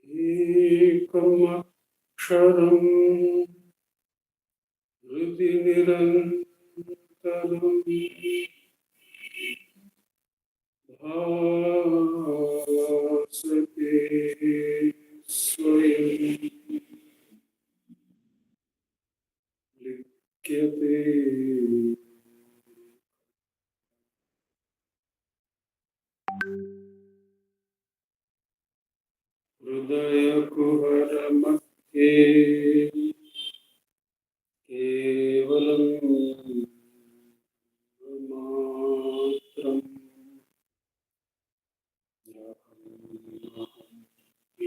ekam aksharam hridhi nirantaram bhasate swayam likyate hridaya kuhara madhye kevalam matram yaham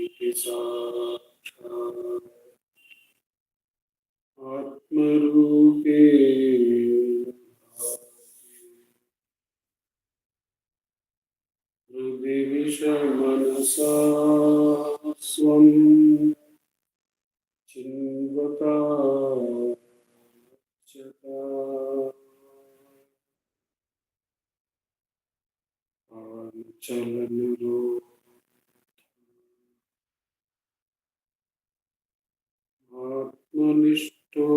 iti sakshat atmarupe hridhi vishamanasa swam chinvata chata chalanuro atmanishto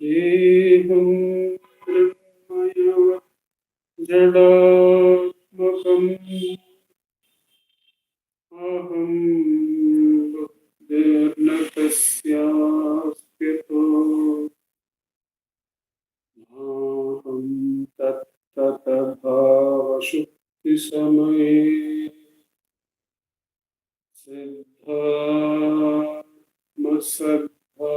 deham maya jadatmakam aham buddhirna tasyastito aham tattata bhavashuddhi samaye siddhatma saddha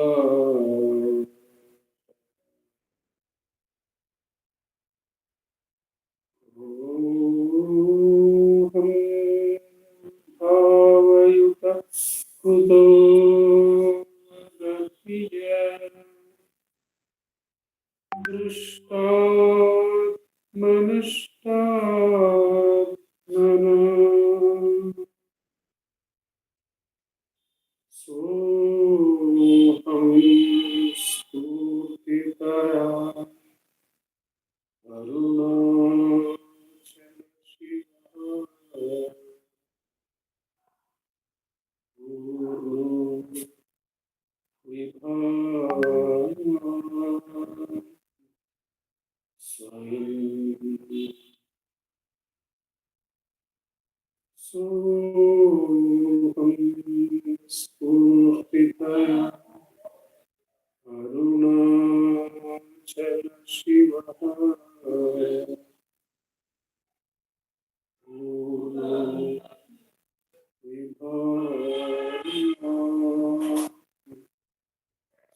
Oham bhavayuta kuto rapiya drishtat manishtat nana soham spurtitaya arunachala shivaya guru vibhava swayam soham spurtitaya arunachala shivaya guru vibhava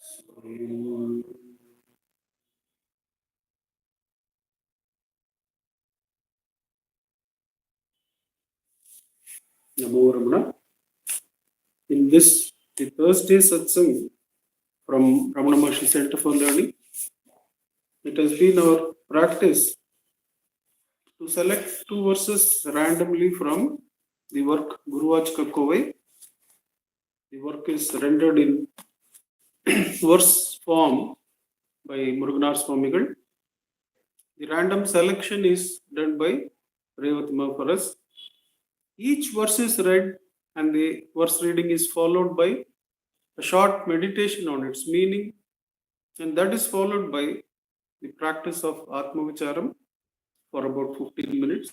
swayam. Namo Ramana. In this, the Thursday Satsang from Ramanacentre for Learning, it has been our practice to select two verses randomly from the work Guruvaj Kakkovai. The work is rendered in verse form by Muruganar Swamigal. The random selection is done by Revatima for us. Each verse is read and the verse reading is followed by a short meditation on its meaning, and that is followed by the practice of Atma Vicharam for about 15 minutes.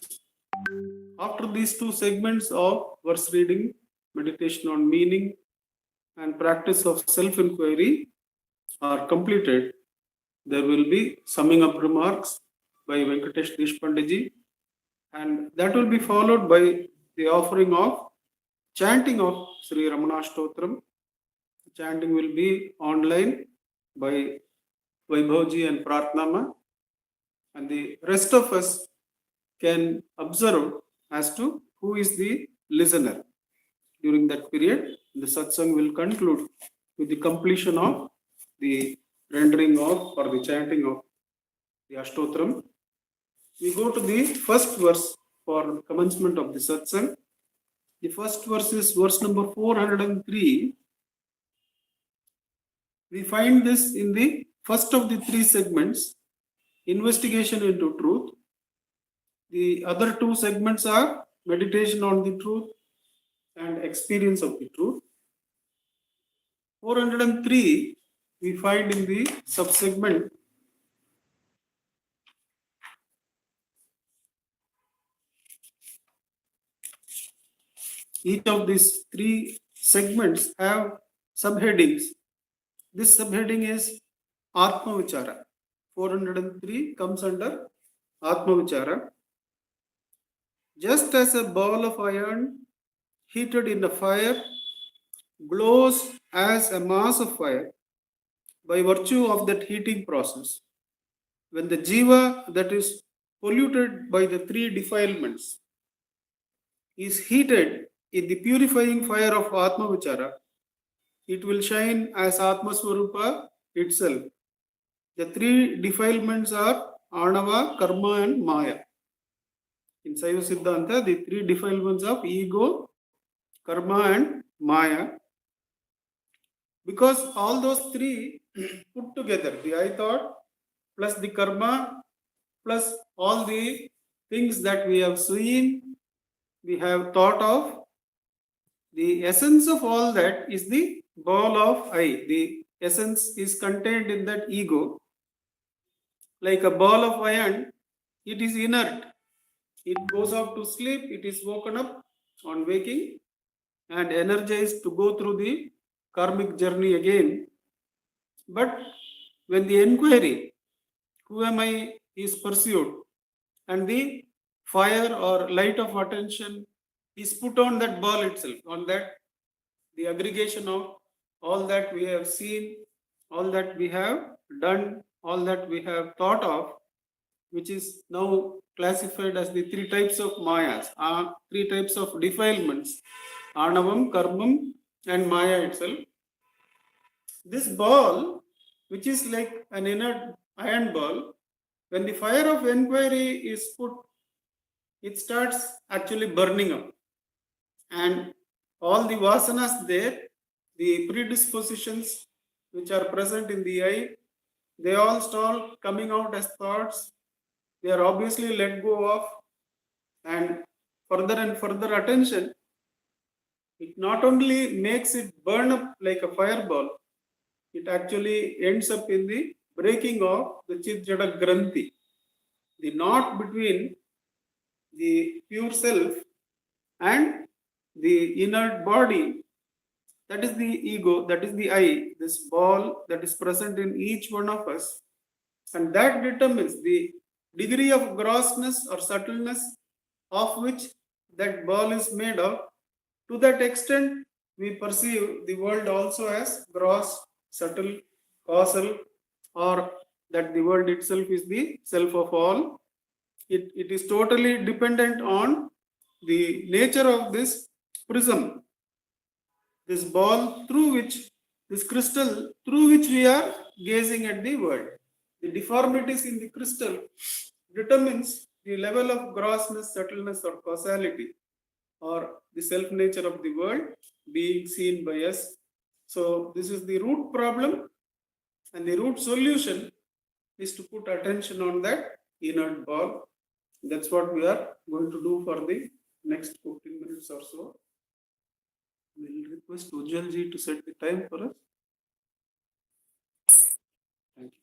After these two segments of verse reading, meditation on meaning, and practice of self-enquiry are completed, there will be summing up remarks by Venkatesh Deshpandeji, and that will be followed by the offering of chanting of Sri Ramana Stotram. Chanting will be online by Vaibhavji and Pratnama, and the rest of us can observe as to who is the listener. During that period, the satsang will conclude with the completion of the rendering of or the chanting of the Ashtotram. We go to the first verse for commencement of the satsang. The first verse is verse number 403. We find this in the first of the three segments, investigation into truth. The other two segments are meditation on the truth and experience of the truth. 403 we find in the subsegment each of these three segments have subheadings. This subheading is Atma Vichara. 403 comes under Atma Vichara. Just as a ball of iron heated in a fire glows as a mass of fire by virtue of that heating process, when the jiva that is polluted by the three defilements is heated in the purifying fire of Atma Vichara, it will shine as Atma Swarupa itself. The three defilements are Anava, Karma, and Maya. In Saiva Siddhanta, the three defilements of ego, Karma, and Maya. Because all those three put together, the I thought plus the Karma plus all the things that we have seen, we have thought of, the essence of all that is the ball of I. The essence is contained in that ego. Like a ball of iron, it is inert. It goes off to sleep, it is woken up on waking and energized to go through the karmic journey again. But when the inquiry, who am I, is pursued and the fire or light of attention is put on that ball itself, on that the aggregation of all that we have seen, all that we have done, all that we have thought of, which is now classified as the three types of mayas, three types of defilements, Anavam, Karmam, and Maya itself. This ball, which is like an inert iron ball, when the fire of inquiry is put, it starts actually burning up. And all the vasanas there, the predispositions which are present in the eye, they all start coming out as thoughts. They are obviously let go of, and further attention, it not only makes it burn up like a fireball, it actually ends up in the breaking of the Chit Jada Granthi, the knot between the pure self and the inert body. That is the ego, that is the I, this ball that is present in each one of us. And that determines the degree of grossness or subtleness of which that ball is made of. To that extent, we perceive the world also as gross, subtle, causal, or that the world itself is the self of all. It is totally dependent on the nature of this prism, this ball through which, this crystal through which we are gazing at the world. The deformities in the crystal determines the level of grossness, subtleness, or causality, or the self nature of the world being seen by us. So this is the root problem, and the root solution is to put attention on that inert ball. That's what we are going to do for the next 15 minutes or so. We'll request Ujjwal ji to set the time for us. Thank you.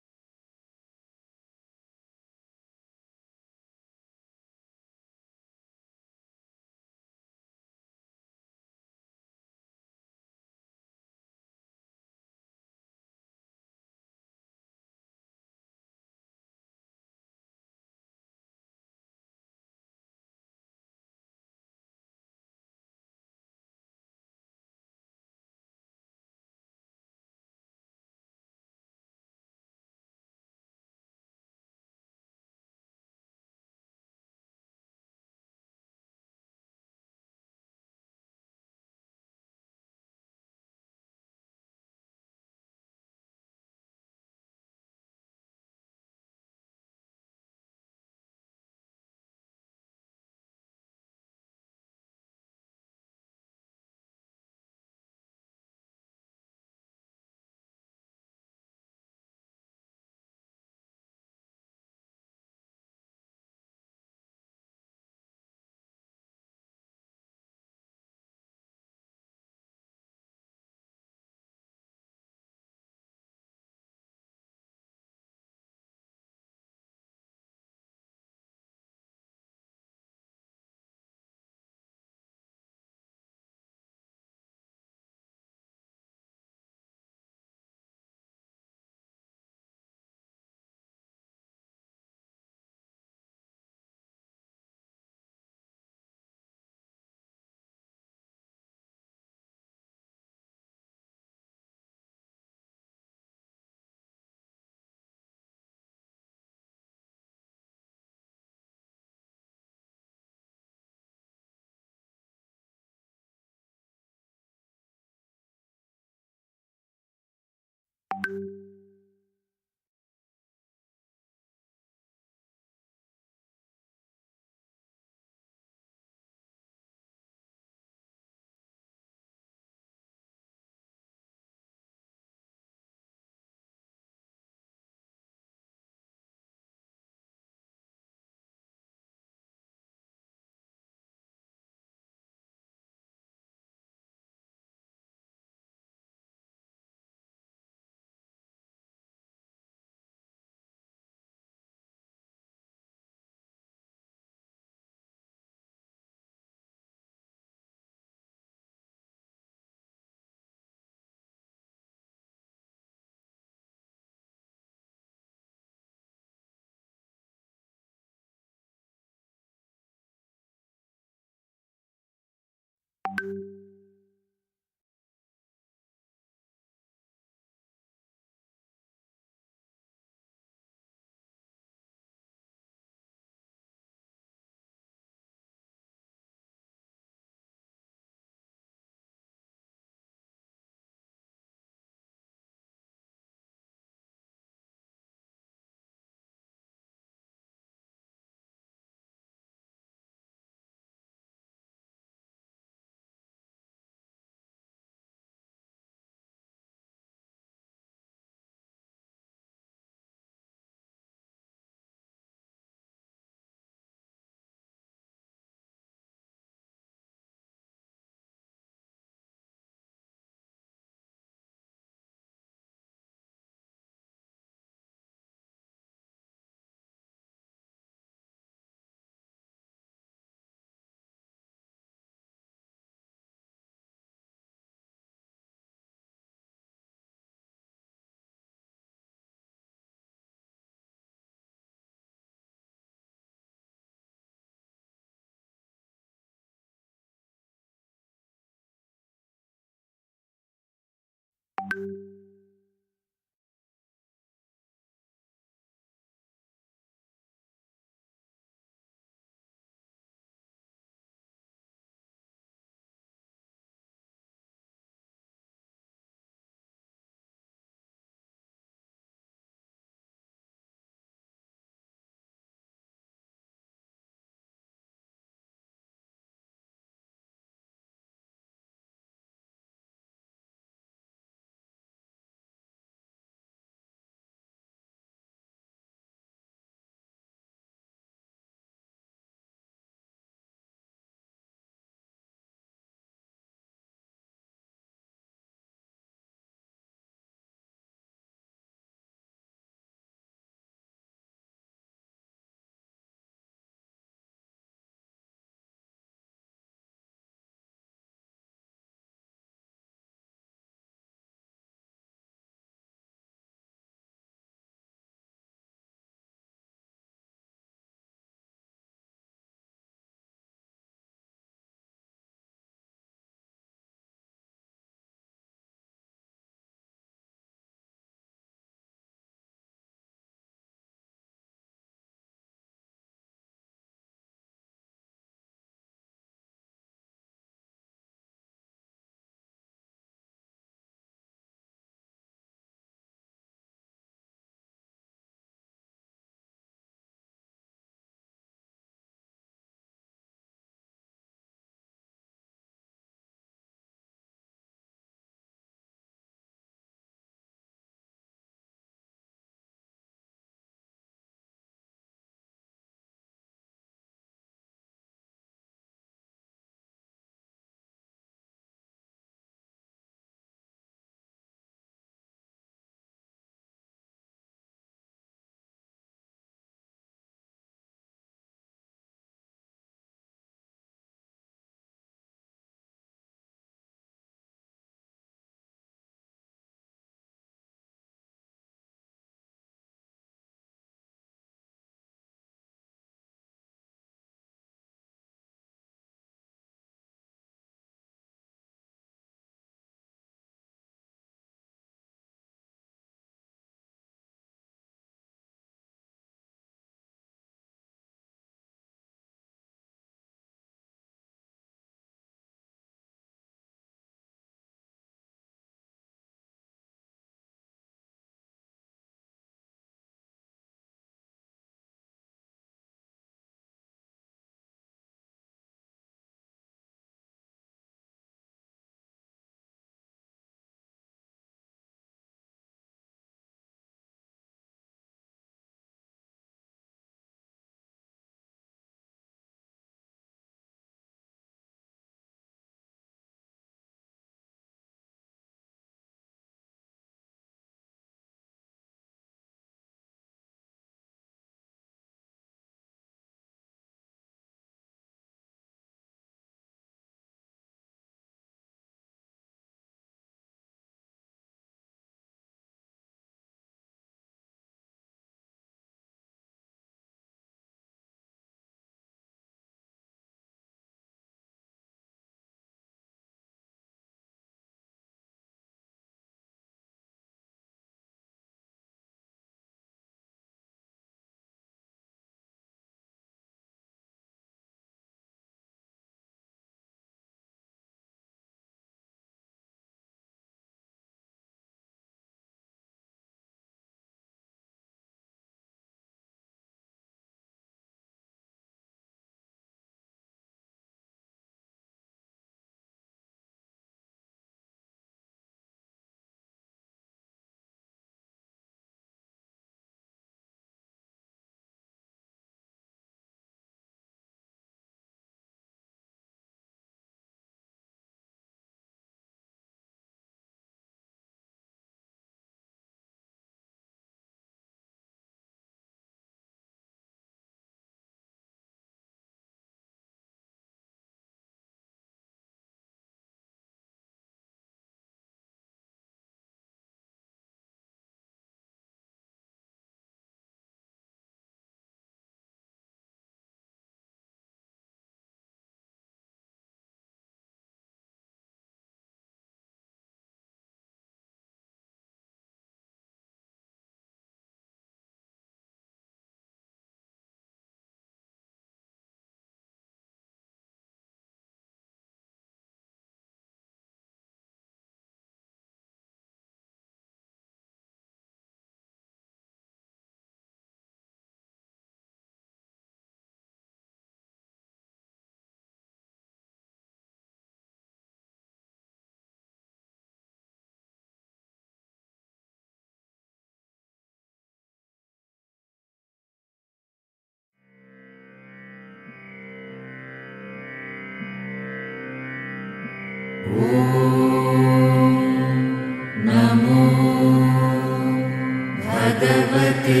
Bhagavate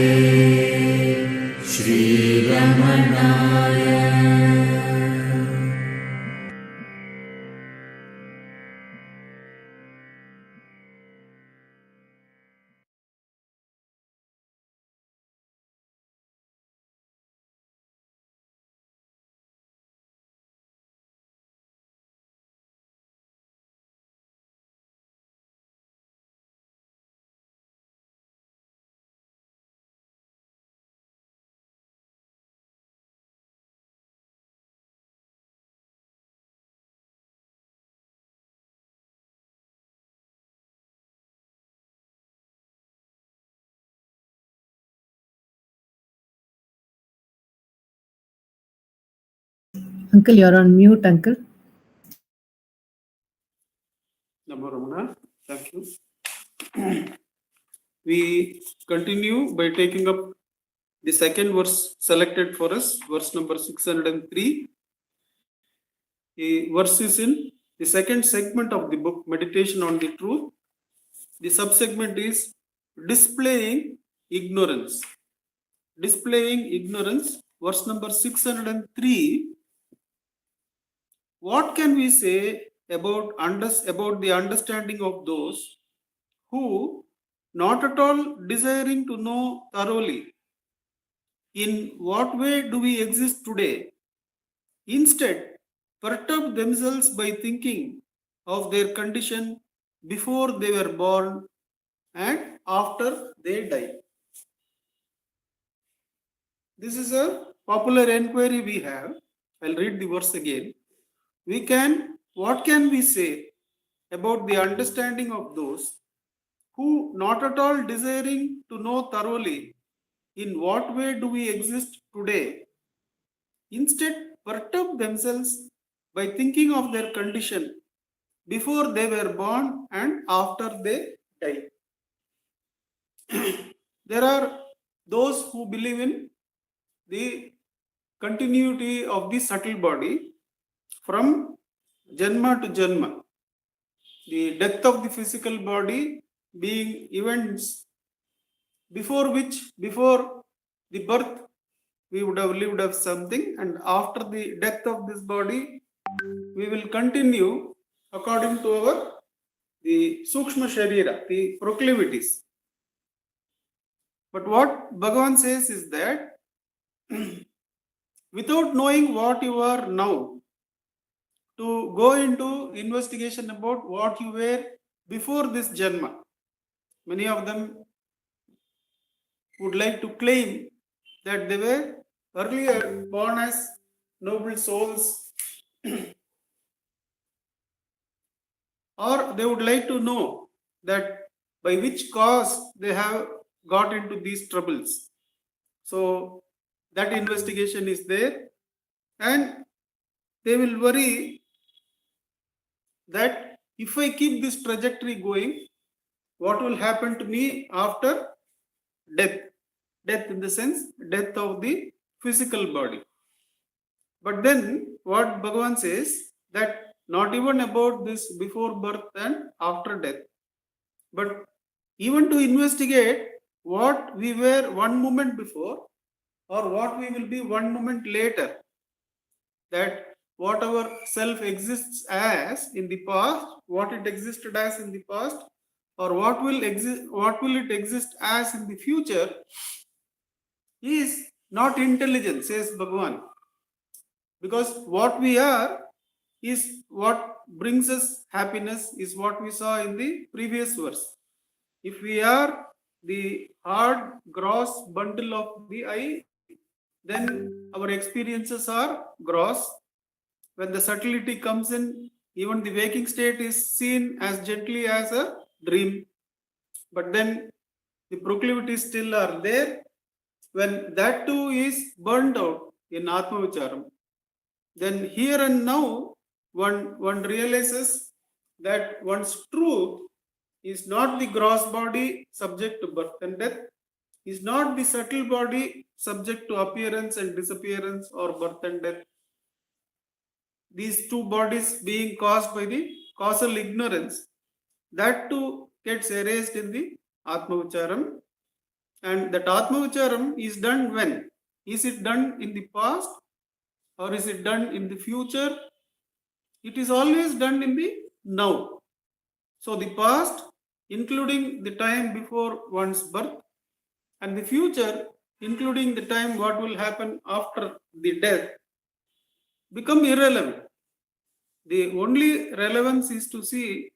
Shri Ramanaya. Uncle, you're on mute, Uncle. Namo Ramana, thank you. We continue by taking up the second verse selected for us, verse number 603. The verse is in the second segment of the book, Meditation on the Truth. The subsegment is Displaying Ignorance. Displaying Ignorance, verse number 603. What can we say about the understanding of those who, not at all desiring to know thoroughly in what way do we exist today, instead perturb themselves by thinking of their condition before they were born and after they die? This is a popular enquiry we have. I'll read the verse again. What can we say about the understanding of those who, not at all desiring to know thoroughly in what way do we exist today, instead perturb themselves by thinking of their condition before they were born and after they die? There are those who believe in the continuity of the subtle body from Janma to Janma. The death of the physical body being events before the birth, we would have lived of something, and after the death of this body, we will continue according to the Sukshma Sharira, the proclivities. But what Bhagavan says is that without knowing what you are now, to go into investigation about what you were before this Janma. Many of them would like to claim that they were earlier born as noble souls, or they would like to know that by which cause they have got into these troubles. So that investigation is there, and they will worry that if I keep this trajectory going, what will happen to me after death? Death in the sense, death of the physical body. But then what Bhagavan says, that not even about this before birth and after death, but even to investigate what we were one moment before or what we will be one moment later, that what our self exists as in the past, what it existed as in the past, or what will it exist as in the future, is not intelligent, says Bhagavan. Because what we are is what brings us happiness, is what we saw in the previous verse. If we are the hard, gross bundle of the I, then our experiences are gross. When the subtlety comes in, even the waking state is seen as gently as a dream. But then the proclivities still are there. When that too is burnt out in Atma Vicharam, then here and now one realizes that one's truth is not the gross body subject to birth and death, is not the subtle body subject to appearance and disappearance or birth and death. These two bodies being caused by the causal ignorance, that too gets erased in the Atma Vicharam. And that Atma Vicharam is done when? Is it done in the past or is it done in the future? It is always done in the now. So the past, including the time before one's birth, and the future, including the time what will happen after the death, become irrelevant. The only relevance is to see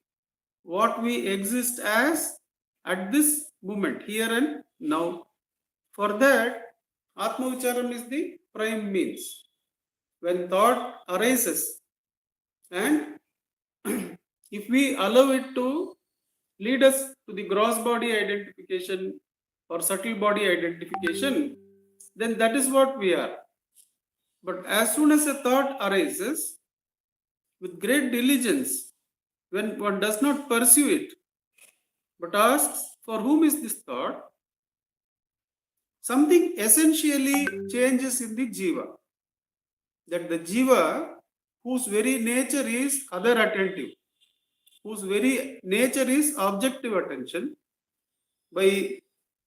what we exist as at this moment, here and now. For that, Atma Vicharam is the prime means. When thought arises, and if we allow it to lead us to the gross body identification or subtle body identification, then that is what we are. But as soon as a thought arises, with great diligence, when one does not pursue it, but asks, for whom is this thought? Something essentially changes in the jiva. That the jiva, whose very nature is other attentive, whose very nature is objective attention, by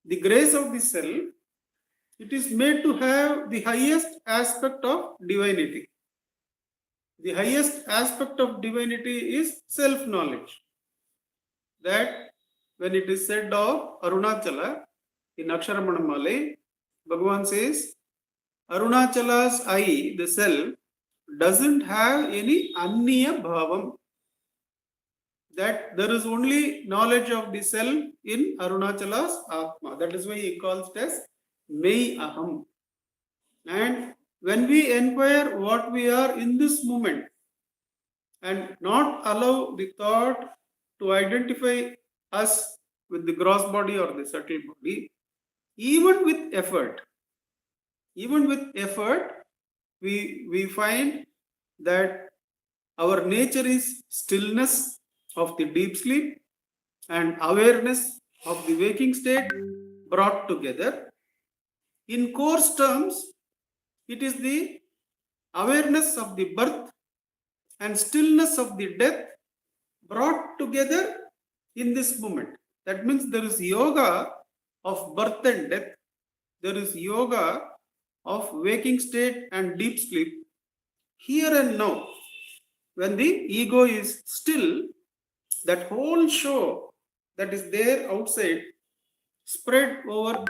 the grace of the self, it is made to have the highest aspect of divinity. The highest aspect of divinity is self-knowledge. That when it is said of Arunachala in Aksharamanamale, Bhagavan says, Arunachala's I, the self, doesn't have any Anniya Bhavam. That there is only knowledge of the self in Arunachala's Atma. That is why he calls it as Mei Aham. And when we inquire what we are in this moment and not allow the thought to identify us with the gross body or the subtle body, even with effort, we find that our nature is stillness of the deep sleep and awareness of the waking state brought together. In coarse terms, it is the awareness of the birth and stillness of the death brought together in this moment. That means there is yoga of birth and death. There is yoga of waking state and deep sleep here and now. When the ego is still, that whole show that is there outside, spread over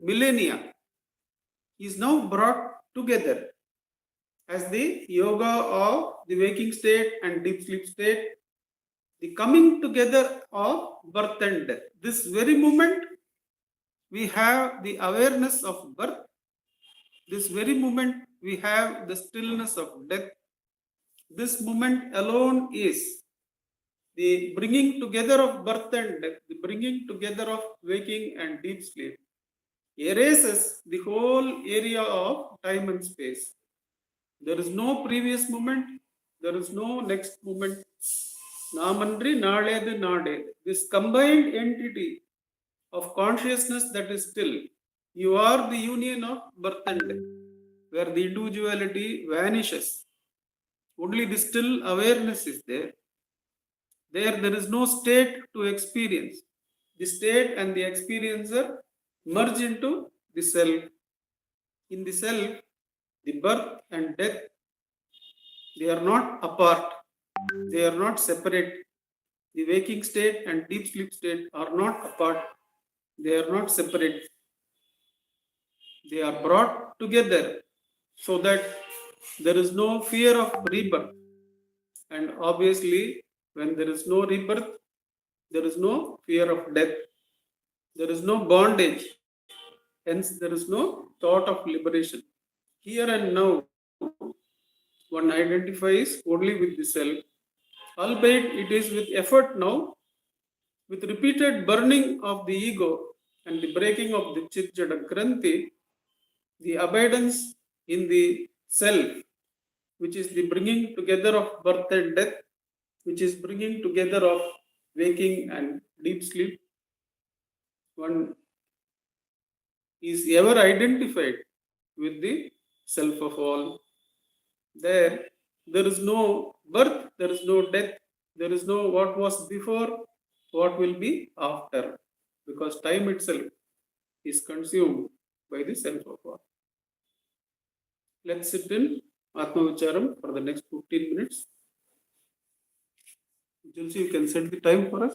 millennia, is now brought together as the yoga of the waking state and deep sleep state, the coming together of birth and death. This very moment, we have the awareness of birth. This very moment, we have the stillness of death. This moment alone is the bringing together of birth and death, the bringing together of waking and deep sleep, erases the whole area of time and space. There is no previous moment, there is no next moment. Namandri Nadedu Nade. This combined entity of consciousness that is still, you are the union of birth and death, where the individuality vanishes. Only the still awareness is there. There is no state to experience. The state and the experiencer merge into the self. In the self, the birth and death, they are not apart. They are not separate. The waking state and deep sleep state are not apart. They are not separate. They are brought together so that there is no fear of rebirth. And obviously, when there is no rebirth, there is no fear of death. There is no bondage. Hence, there is no thought of liberation. Here and now, one identifies only with the self, albeit it is with effort now, with repeated burning of the ego and the breaking of the chit jada granthi, the abidance in the self, which is the bringing together of birth and death, which is bringing together of waking and deep sleep, one is ever identified with the self of all. There is no birth, there is no death, there is no what was before, what will be after, because time itself is consumed by the self of all. Let's sit in Atma Vicharam for the next 15 minutes. Julsi, you can set the time for us.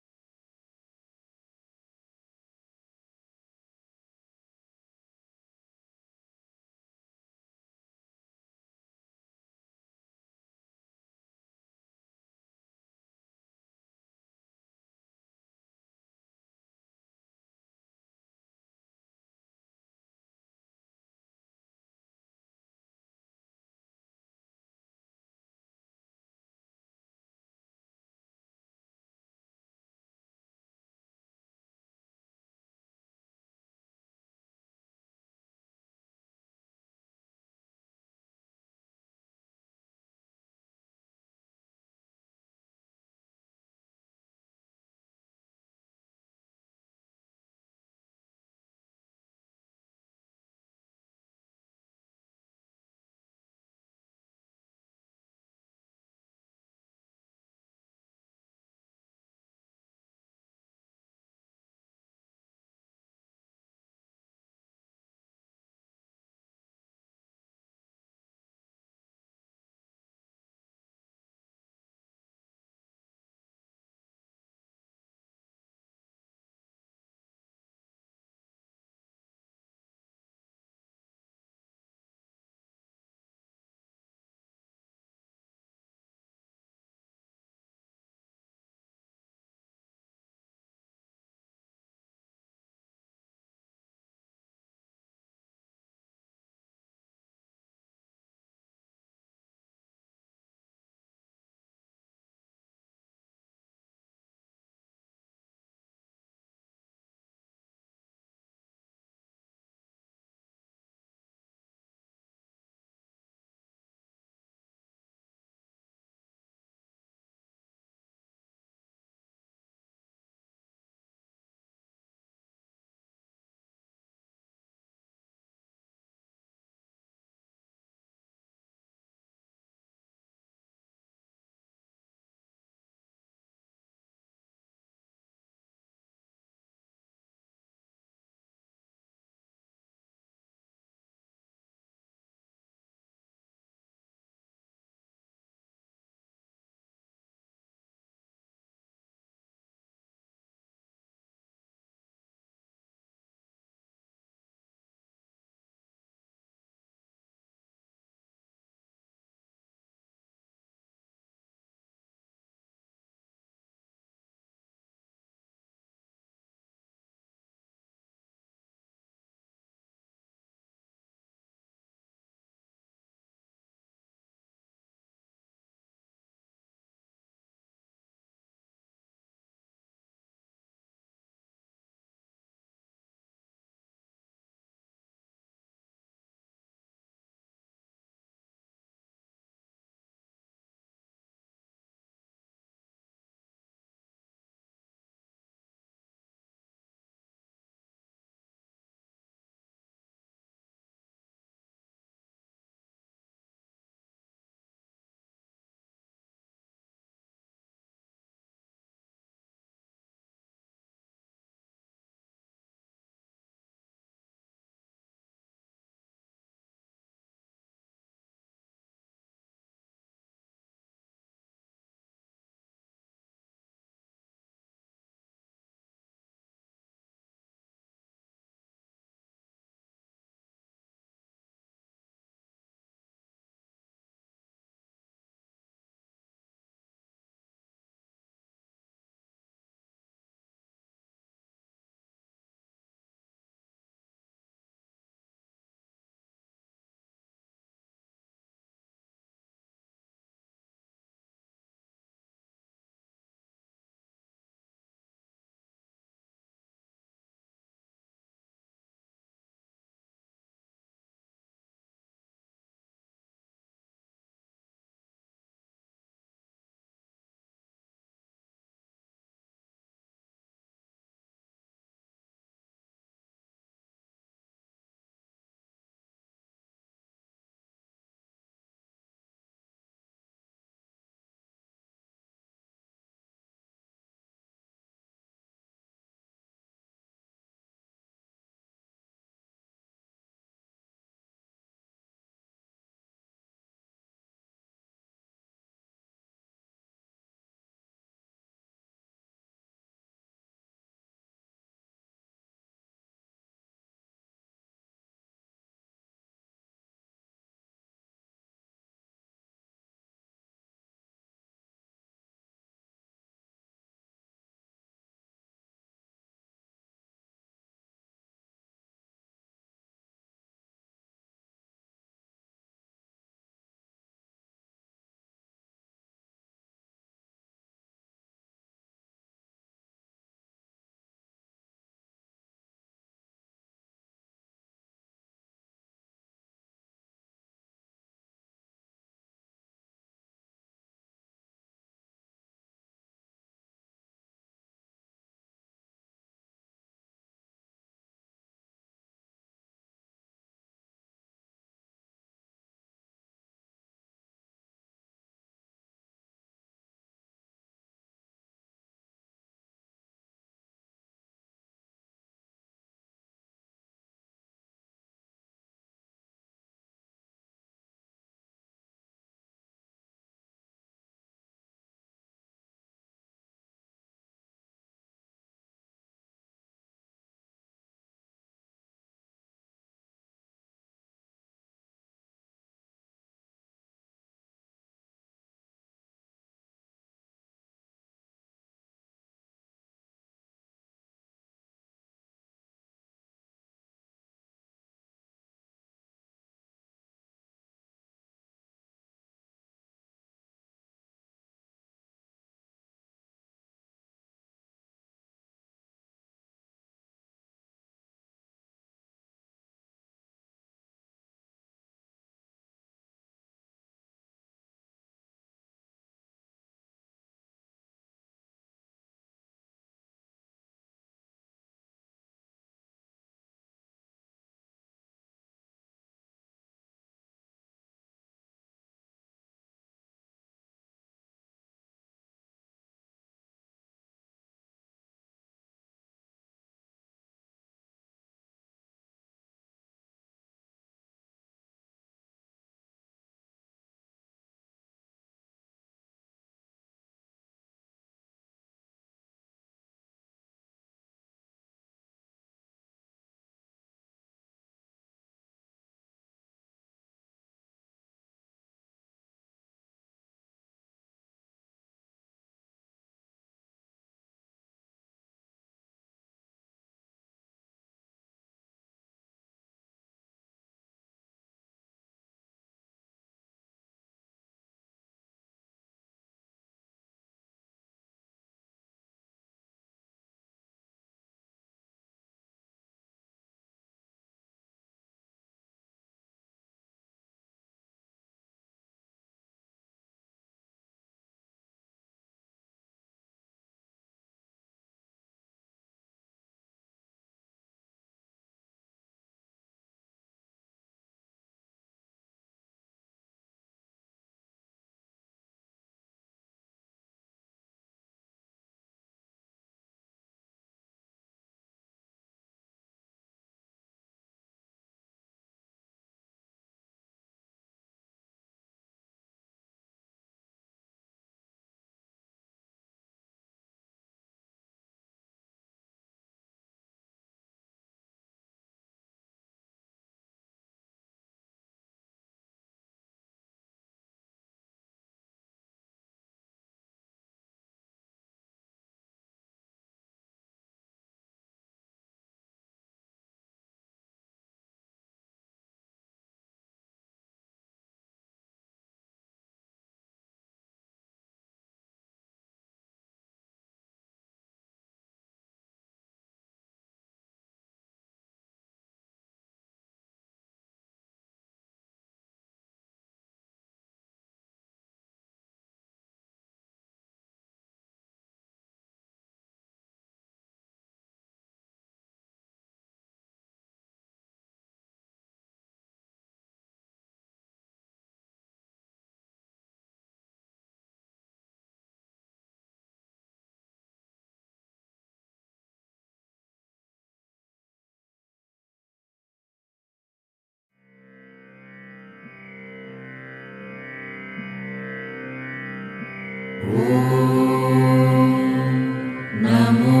Namo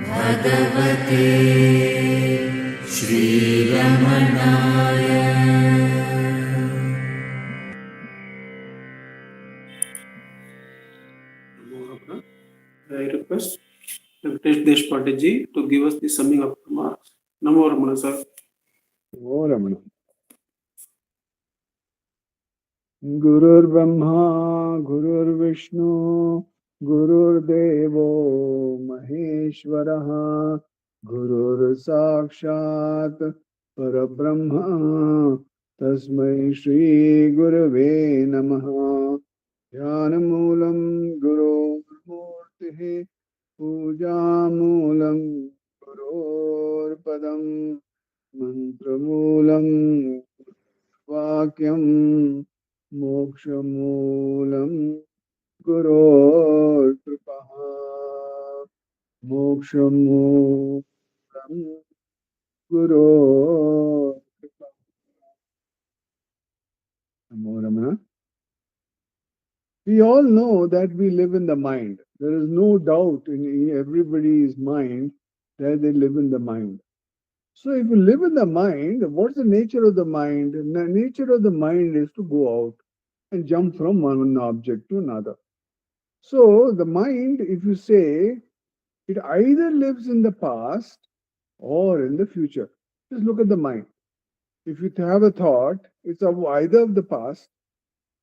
Bhagavate Shri Ramanaya. I request Venkatesh Deshpandeji to give us the summing up remarks. Namo Ramana, sir. Namo Ramana. Gurur Brahma, Gurur Vishnu, Gurur Devo Maheshwaraha, Gurur Sakshat Parabrahma, Tasmai Shri Gurave Namaha. Dhyanamoolam Guru Murtihi, Pujamulam Gurur Padam, Mantramulam Vakyam, Mokshamulam Guror Kripaha, Mokshamulam Guror Kripaha. Namo Ramana. We all know that we live in the mind. There is no doubt in everybody's mind that they live in the mind. So if you live in the mind, what's the nature of the mind? The nature of the mind is to go out and jump from one object to another. So the mind, if you say, it either lives in the past or in the future. Just look at the mind. If you have a thought, it's of either of the past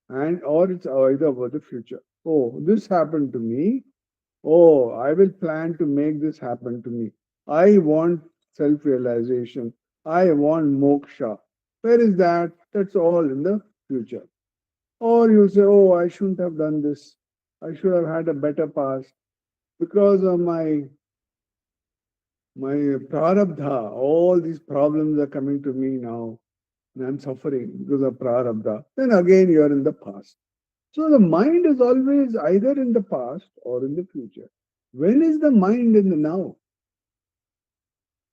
and or it's either of the future. Oh, this happened to me. Oh, I will plan to make this happen to me. I want self-realization. I want moksha. Where is that? That's all in the future. Or you say, oh, I shouldn't have done this. I should have had a better past. Because of my prarabdha, all these problems are coming to me now. And I'm suffering because of prarabdha. Then again you are in the past. So the mind is always either in the past or in the future. When is the mind in the now?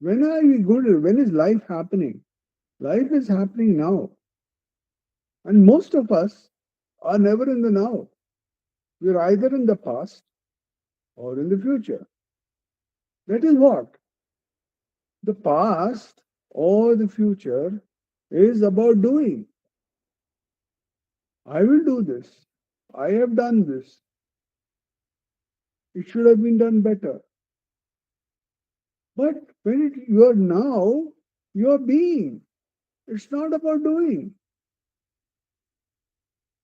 When are we good? When is life happening? Life is happening now. And most of us are never in the now. We're either in the past or in the future. That is what? The past or the future is about doing. I will do this. I have done this. It should have been done better. But when you are now, you are being. It's not about doing.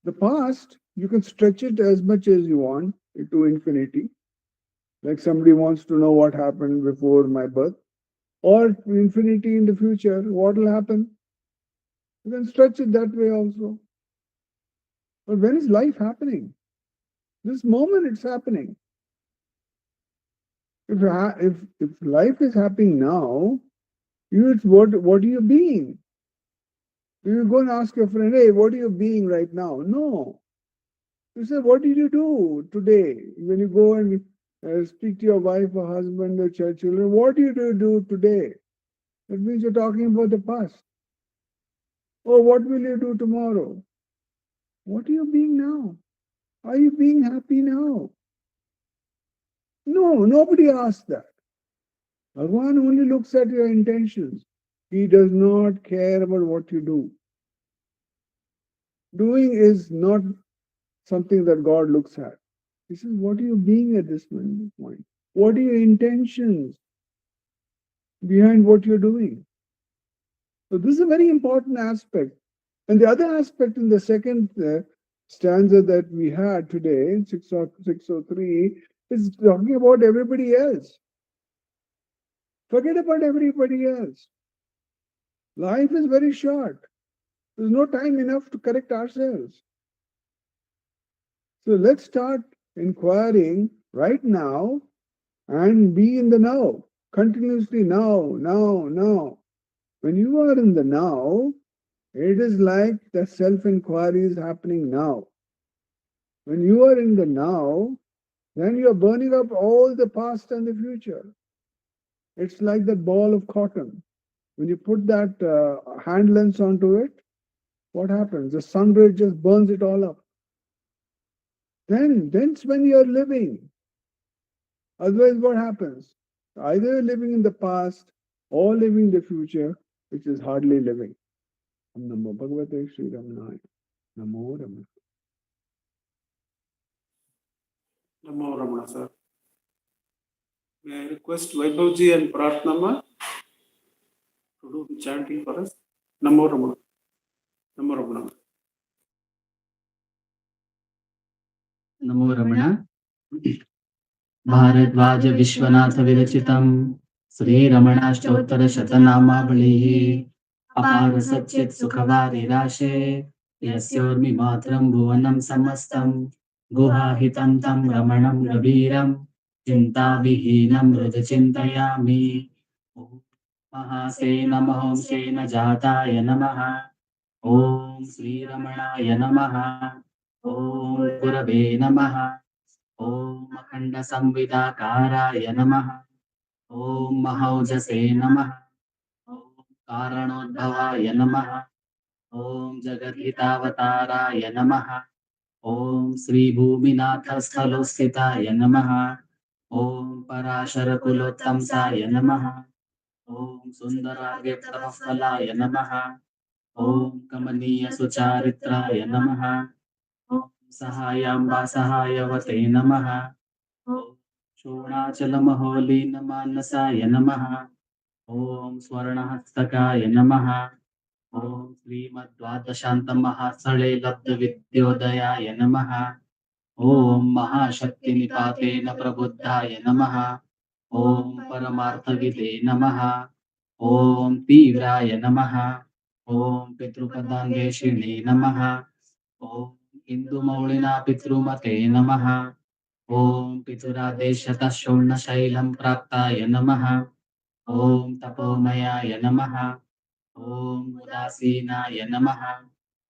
The past, you can stretch it as much as you want to infinity. Like somebody wants to know what happened before my birth. Or infinity in the future, what will happen? You can stretch it that way also. But when is life happening? This moment it's happening. If life is happening now, it's what are you being? You go and ask your friend, hey, what are you being right now? No. You say, what did you do today? When you go and speak to your wife or husband or children, what did you do today? That means you're talking about the past. Or what will you do tomorrow? What are you being now? Are you being happy now? No, nobody asks that. Bhagavan only looks at your intentions. He does not care about what you do. Doing is not something that God looks at. He says, what are you being at this point? What are your intentions behind what you're doing? So this is a very important aspect. And the other aspect in the second stanza that we had today, in 603, is talking about everybody else. Forget about everybody else. Life is very short. There's no time enough to correct ourselves. So let's start inquiring right now and be in the now. Continuously now, now, now. When you are in the now, it is like the self-inquiry is happening now. When you are in the now, then you are burning up all the past and the future. It's like that ball of cotton. When you put that hand lens onto it, what happens? The sun ray just burns it all up. Then's when you're living. Otherwise, what happens? Either you're living in the past or living in the future, which is hardly living. Namo Bhagavate Sri Ramanaya. Namo Ramana. Namo Ramana, sir. May I request Vaibhavji and Pratnama to do the chanting for us? Namo Ramana. Namo Ramana. नमो रमण भारद्वाज विश्वनाथ विरचितं श्रीरमणाष्टोत्तर शतनामावलिः अपार सच्चित् सुखवारिराशे यस्योर्मि मात्रं भुवनं समस्तं गुहाहितं तं रमणं रवीरं चिन्ताविहीनं हृदि चिन्तयामि महासेन महोंसेन जाताय नमः ॐ श्रीरमणाय नमः ॐ गुरवे नमः ॐ अखण्डसंविदाकाराय नमः ॐ महौजसे नमः ॐ कारणोद्भवाय नमः ॐ जगद्हितावताराय नमः ॐ श्रीभूमिनाथस्थलोस्थिताय नमः ॐ पराशरकुलोत्तंसाय नमः ॐ सुन्दरार्यप्रफलाय नमः ॐ कमनीयसुचारित्राय नमः ॐ सहायाम्बा सहायवते नमः ॐ शोणाचलमहोलीनमानसाय नमः ॐ स्वर्णहस्तकाय नमः ॐ श्रीमद्द्वादशान्तमहास्थले लब्धविद्योदयाय नमः ॐ महाशक्तिनिपातेन प्रबुद्धाय नमः ॐ परमार्थविदे नमः ॐ तीव्राय नमः ॐ पितृपदान्वेषिणे नमः ॐ इन्दुमौळिना पितृमते नमः ॐ पितुरादेशतः शूर्णशैलं प्राप्ताय नमः ॐ तपोमयाय नमः ॐ उदासीनाय नमः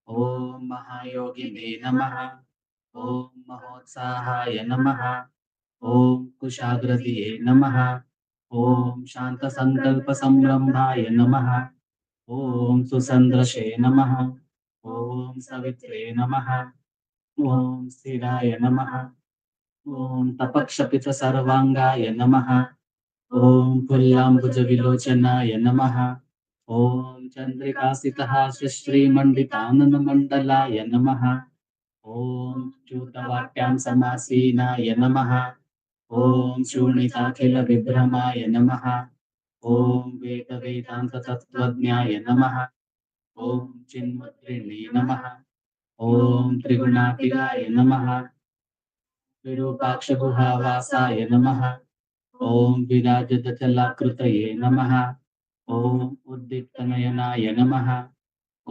ॐ महायोगिने नमः ॐ महोत्साहाय नमः ॐ कुशाग्रदिये नमः ॐ शान्तसङ्कल्पसंरम्भाय नमः ॐ सुसन्दृशे नमः ॐ सवित्रे नमः ॐ स्थिराय नमः ॐ तपक्षपितसर्वाङ्गाय नमः ॐ पुल्लाम्बुजविलोचनाय नमः ॐ चन्द्रिकासितः श्रीमण्डिताननमण्डलाय नमः ॐ च्यूतवाट्यां समासीनाय नमः ॐ शूणिताखिलविभ्रमाय नमः ॐ वेदवेदान्ततत्त्वज्ञाय नमः ॐ चिन्मुद्रिणे नमः ॐ त्रिगुणातिगाय नमः विरूपाक्षगुहावासाय नमः ॐ विराजदचलाकृतये नमः ॐ उद्दीप्तनयनाय नमः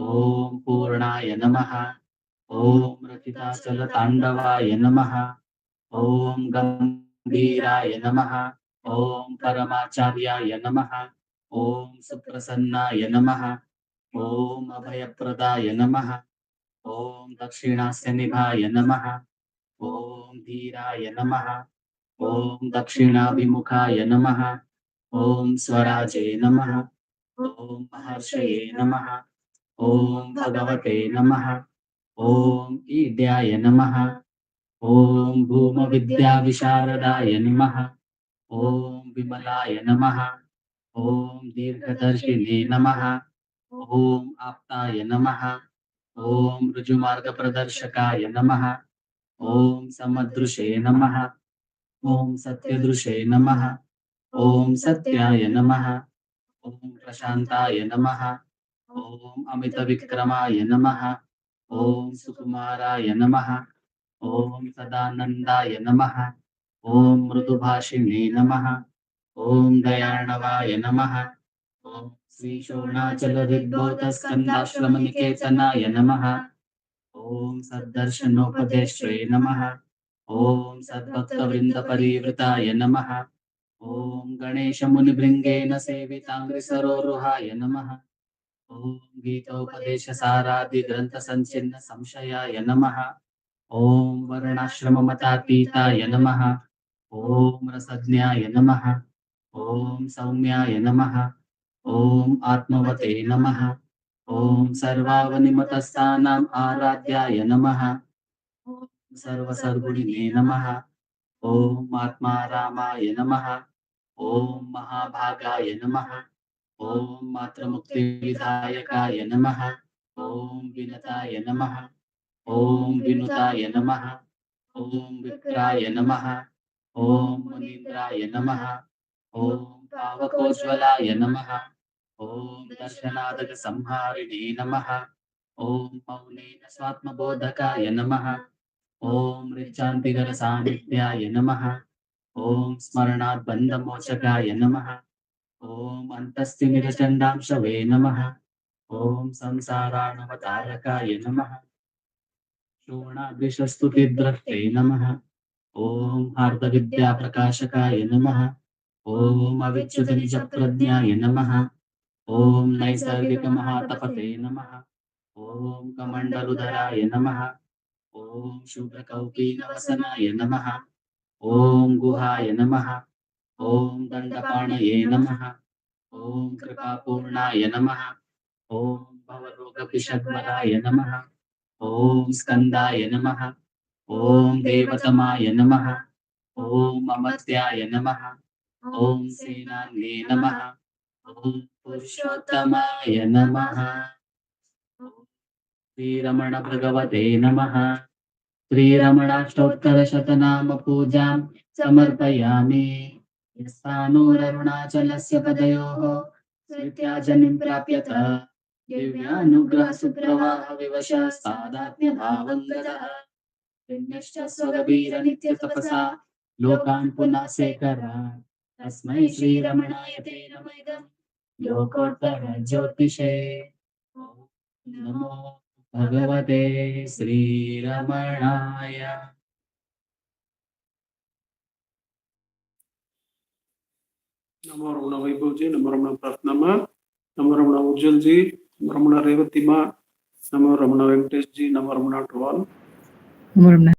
ॐ पूर्णाय नमः ॐ रचिताचलताण्डवाय नमः ॐ गम्भीराय नमः ॐ परमाचार्याय नमः ॐ सुप्रसन्नाय नमः ॐ अभयप्रदाय नमः ॐ दक्षिणास्यनिभाय नमः ॐ धीराय नमः ॐ दक्षिणाभिमुखाय नमः ॐ स्वराजे नमः ॐ महर्षये नमः ॐ भगवते नमः ॐ ईड्याय नमः ॐ भूमविद्याविशारदाय नमः ॐ विमलाय नमः ॐ दीर्घदर्शिने नमः ॐ आप्ताय नमः ॐ ऋजुमार्गप्रदर्शकाय नमः ॐ समदृशे नमः ॐ सत्यदृशे नमः ॐ सत्याय नमः ॐ प्रशान्ताय नमः ॐ अमितविक्रमाय नमः ॐ सुकुमाराय नमः ॐ सदानन्दाय नमः ॐ मृदुभाषिणे नमः ॐ दयार्णवाय नमः ॐ श्रीशोणाचलदिग्भूतस्कन्दाश्रमनिकेतनाय नमः ॐ सद्दर्शनोपदेष्ट्रे नमः ॐ सद्भक्तवृन्दपरिवृताय नमः ॐ गणेशमुनिभृङ्गेन सेविताङ्घ्रिसरोरुहाय नमः ॐ गीतोपदेशसारादिग्रन्थसञ्चिन्न संशयाय नमः ॐ वर्णाश्रममतातीताय नमः ॐ रसज्ञाय नमः ॐ सौम्याय नमः ॐ आत्मवते नमः ॐ सर्वावनिमतस्थानाम् आराध्याय नमः सर्वसर्गुणिने नमः। ॐ आत्मा रामाय नमः। ॐ महाभागाय नमः। ॐ मातृमुक्तिविधायकाय नमः। ॐ विनताय नमः। ॐ विनुताय नमः। ॐ विप्राय नमः। ॐ मुनीन्द्राय नमः। ॐ पावकोज्ज्वलाय नमः। ॐ दर्शनादकसंहारिणे नमः। ॐ मौनेन स्वात्मबोधकाय नमः। ॐ ऋचान्तिकरसान्निध्याय नमः। ॐ स्मरणात् बन्धमोचकाय नमः। ॐ अन्तस्थिनिरचण्डांशवे नमः। ॐ संसाराणवतारकाय नमः। शोणाद्विषस्तुतिद्रष्टे नमः। ॐ हार्दविद्याप्रकाशकाय नमः। ॐ अविच्युतनिजप्रज्ञाय नमः। ॐ नैसर्गिकमहातपते नमः। ॐ कमण्डलुधराय नमः। ॐ शूद्रकौपीनवसनाय नमः। ॐ गुहाय नमः। ॐ दण्डपाणये नमः। ॐ कृपापूर्णाय नमः। ॐ भवरोगपिषद्वराय नमः। ॐ स्कन्दाय नमः। ॐ देवतमाय नमः। ॐ अमर्त्याय नमः। ॐ सेनान्ये नमः। ॐ पुरुषोत्तमाय नमः। श्रीरमण भगवते नमः। श्रीरमणाष्टोत्तरशतनाम पूजां समर्पयामि। यस्तानूररुणाचलस्य पदयोः स्मृत्याजनिं प्राप्यत दिव्यानुग्रहसुप्रवाहविवशस्तादात्म्यभावं गतः पुण्यश्च स्वगभीरनित्यतपसा लोकान् पुनः सेकरात् तस्मै श्रीरमणाय ते नमः इदं लोकोत्तर ज्योतिषे। नमो भगवते श्रीरमणाय। नमो रमण वैभव जी, नमो रमण प्रार्थना, नमो रमण उज्जवल जी, नमो रमण रेवती माँ, नमो रमण वेंकटेश जी, नमो रमण टू ऑल। NaMo Raman.